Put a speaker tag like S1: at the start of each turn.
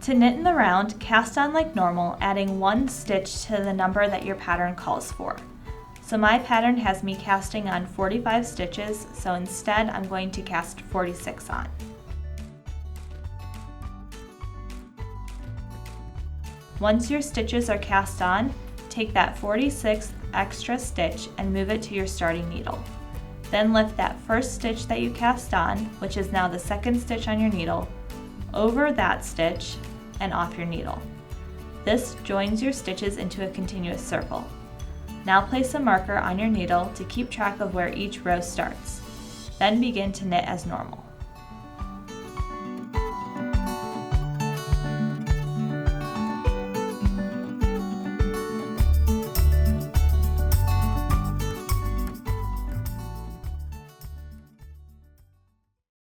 S1: To knit in the round, cast on like normal, adding 1 stitch to the number that your pattern calls for. So my pattern has me casting on 45 stitches, so instead I'm going to cast 46 on. Once your stitches are cast on, take that 46th extra stitch and move it to your starting needle. Then lift that first stitch that you cast on, which is now the second stitch on your needle, over that stitch and off your needle. This joins your stitches into a continuous circle. Now place a marker on your needle to keep track of where each row starts. Then begin to knit as normal.